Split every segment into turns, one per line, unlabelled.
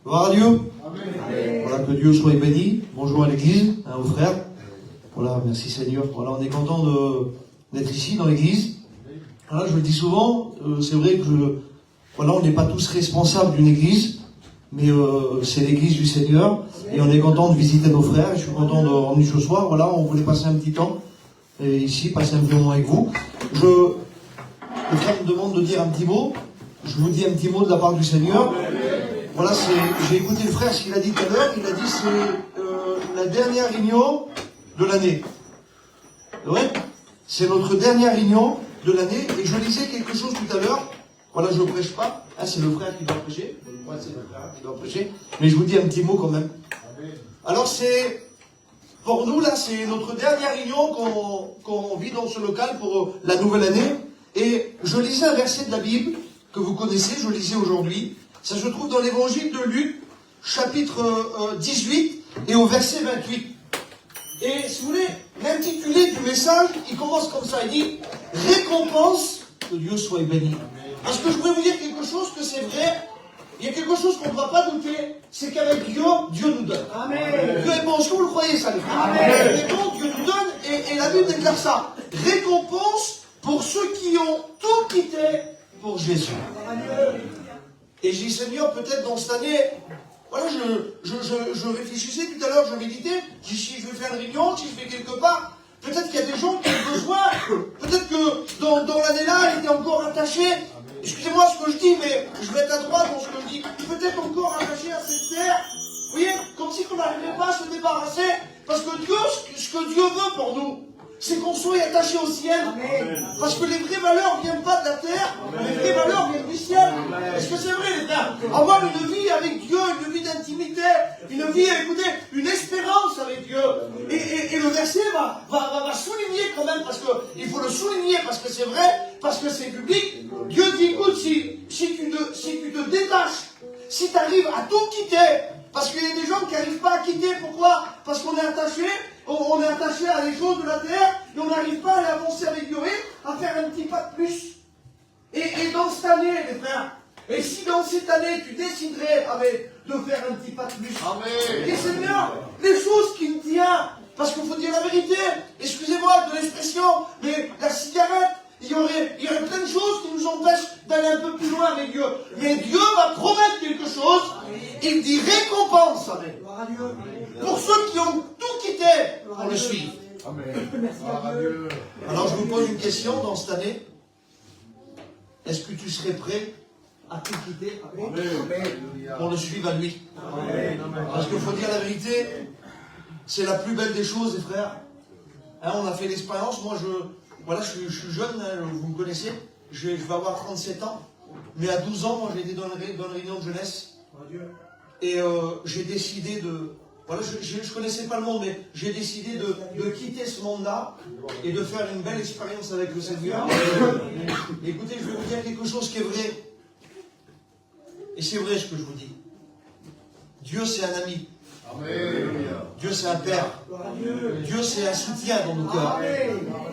Gloire à Dieu. Amen. Voilà, que Dieu soit béni. Bonjour à l'église, aux frères. Voilà, merci Seigneur. Voilà, on est content d'être ici dans l'église. Voilà, je le dis souvent, c'est vrai que voilà, on n'est pas tous responsables d'une église, mais c'est l'église du Seigneur. Et on est content de visiter nos frères. Je suis content de revenir ce soir. Voilà, on voulait passer un petit temps ici, passer un petit moment avec vous. Le frère me demande de dire un petit mot. Je vous dis un petit mot de la part du Seigneur. Voilà, j'ai écouté le frère ce qu'il a dit tout à l'heure. Il a dit c'est la dernière réunion de l'année. Ouais, c'est notre dernière réunion de l'année. Et je lisais quelque chose tout à l'heure. Voilà, je ne prêche pas. Ah, c'est le frère qui doit prêcher. Ouais, c'est le frère qui doit prêcher. Mais je vous dis un petit mot quand même. Alors pour nous là, c'est notre dernière réunion qu'on vit dans ce local pour la nouvelle année. Et je lisais un verset de la Bible que vous connaissez, je lisais aujourd'hui. Ça se trouve dans l'évangile de Luc, chapitre 18 et au verset 28. Et si vous voulez, l'intitulé du message, il commence comme ça, il dit « Récompense, que Dieu soit béni ». Parce que je voudrais vous dire quelque chose que c'est vrai, il y a quelque chose qu'on ne doit pas douter, c'est qu'avec Dieu, Dieu nous donne. Amen. Dieu est bon, est-ce que vous le croyez ça les frères? Amen. Il est bon, Dieu nous donne, et la Bible déclare ça. Récompense pour ceux qui ont tout quitté pour Jésus. Amen. Et j'ai dit, Seigneur, peut-être dans cette année, voilà, je réfléchissais tout à l'heure, je méditais, j'ai dit, si je vais faire une réunion, si je vais quelque part, peut-être qu'il y a des gens qui ont besoin, peut-être que dans l'année-là, elle était encore attachée. Excusez-moi ce que je dis, mais je vais être à droite dans ce que je dis. Peut-être encore attachée à cette terre. Vous voyez, comme si on n'arrivait pas à se débarrasser, parce que Dieu, ce que Dieu veut pour nous, c'est qu'on soit attaché au ciel. Amen. Parce que les vraies valeurs ne viennent pas de la terre, amen. Les vraies valeurs viennent du ciel. Est-ce que c'est vrai, les frères? Avoir une vie avec Dieu, une vie d'intimité, une vie, écoutez, une espérance avec Dieu. Et le verset va souligner quand même, parce qu'il faut le souligner, parce que c'est vrai, parce que c'est public. Dieu dit, écoute, si tu te détaches, si tu arrives à tout quitter, parce qu'il y a des gens qui n'arrivent pas à quitter, pourquoi? Parce qu'on est attaché à les choses de la terre, et on n'arrive pas à aller avancer avec Dieu, à faire un petit pas de plus. Et dans cette année, les frères, et si dans cette année, tu déciderais de faire un petit pas de plus, et Seigneur, les choses qui me tiennent, parce qu'il faut dire la vérité, excusez-moi de l'expression, mais la cigarette, il y aurait plein de choses qui nous empêchent d'aller un peu plus loin avec Dieu. Mais Dieu va promettre quelque chose. Il dit récompense. Amen. Pour ceux qui ont tout quitté pour le suivre. Amen. Alors je vous pose une question dans cette année. Est-ce que tu serais prêt à tout quitter pour le suivre à lui? Amen. Parce qu'il faut dire la vérité, c'est la plus belle des choses, les frères. Hein, on a fait l'expérience. Moi, voilà, je suis jeune, hein, vous me connaissez, je vais avoir 37 ans, mais à 12 ans, moi j'ai été dans une réunion de jeunesse, et j'ai décidé de, voilà, je ne connaissais pas le monde, mais j'ai décidé de quitter ce monde-là, et de faire une belle expérience avec le Seigneur. Écoutez, je vais vous dire quelque chose qui est vrai, et c'est vrai ce que je vous dis. Dieu c'est un ami. Amen. Dieu c'est un Père. Dieu c'est un soutien dans nos cœurs.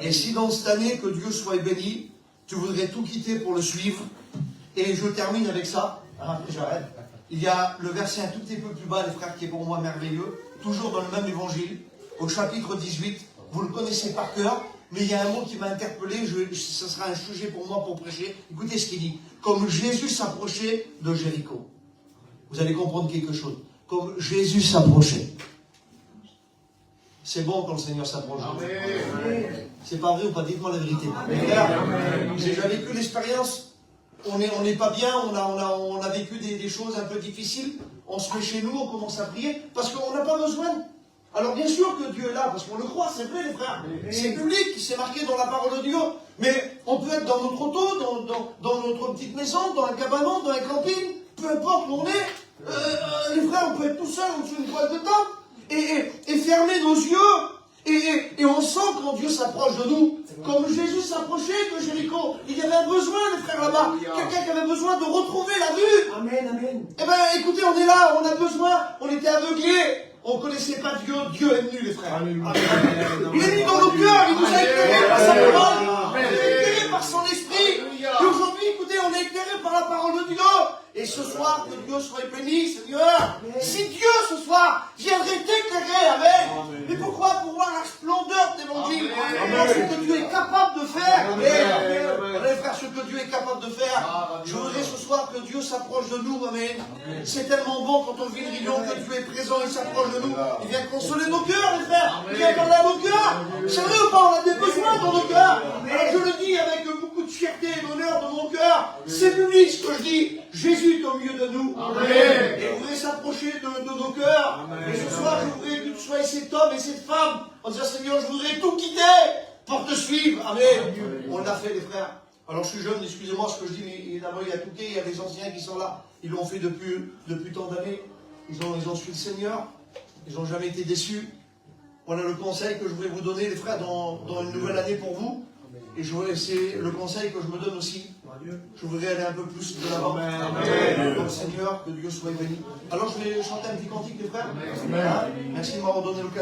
Et si dans cette année que Dieu soit béni, tu voudrais tout quitter pour le suivre. Et je termine avec ça. Après j'arrête. Il y a le verset un tout petit peu plus bas, les frères, qui est pour moi merveilleux. Toujours dans le même évangile, au chapitre 18. Vous le connaissez par cœur, mais il y a un mot qui m'a interpellé. Ce sera un sujet pour moi pour prêcher. Écoutez ce qu'il dit. Comme Jésus s'approchait de Jéricho. Vous allez comprendre quelque chose. Comme Jésus s'approchait. C'est bon quand le Seigneur s'approche. C'est pas vrai ou pas? Dites-moi la vérité. J'ai déjà vécu l'expérience. On n'est pas bien, on a vécu des choses un peu difficiles. On se met chez nous, on commence à prier, parce qu'on n'a pas besoin. Alors bien sûr que Dieu est là, parce qu'on le croit, c'est vrai les frères. C'est public, c'est marqué dans la parole de Dieu. Mais on peut être dans notre auto, dans notre petite maison, dans un cabanon, dans un camping, peu importe où on est. Les frères, on peut être tout seul au-dessus d'une toile de tente et fermer nos yeux et on sent quand Dieu s'approche de nous, comme Jésus s'approchait de Jéricho. Il y avait un besoin, les frères, là-bas, quelqu'un qui avait besoin de retrouver la vue. Amen, amen. Eh bien, écoutez, on est là, on a besoin, on était aveuglés, on ne connaissait pas Dieu, Dieu est venu, les frères. Amen. Il est venu dans nos cœurs, il nous a éclairés par sa parole, il nous a éclairés par son esprit. Et aujourd'hui, écoutez, on est éclairé par la parole de Dieu. Et ce soir, que Dieu soit béni, Seigneur. Si Dieu, ce soir, viendrait t'éclairer, Amen. Mais pourquoi? Pour voir la splendeur de l'évangile. Voir ce que Dieu est capable de faire. Amen. Frère, ce que Dieu est capable de faire. Je voudrais ce soir que Dieu s'approche de nous, Amen. C'est tellement bon quand on vit une réunion que Dieu est présent, il s'approche de nous. Il vient consoler nos cœurs, les frères. Il vient parler à nos cœurs. C'est vrai ou pas? On a des besoins dans nos cœurs. Alors je le dis avec beaucoup de fierté et d'honneur de mon cœur. C'est biblique ce que je dis. Jésus est au milieu de nous. Amen. Et vous voudrez s'approcher de nos cœurs. Amen. Et ce soir, je voudrais que tu sois cet homme et cette femme en disant, Seigneur, je voudrais tout quitter pour te suivre. Amen. Amen. On l'a fait, les frères. Alors je suis jeune, excusez-moi ce que je dis, mais d'abord il y a Touquet, il y a des anciens qui sont là. Ils l'ont fait depuis tant d'années. Ils ont suivi le Seigneur. Ils n'ont jamais été déçus. Voilà le conseil que je voudrais vous donner, les frères, dans une nouvelle année pour vous. Et c'est le conseil que je me donne aussi. Je voudrais aller un peu plus de l'avant. Donc Seigneur, que Dieu soit béni. Alors je vais chanter un petit cantique, les frères. Merci de m'avoir donné l'occasion.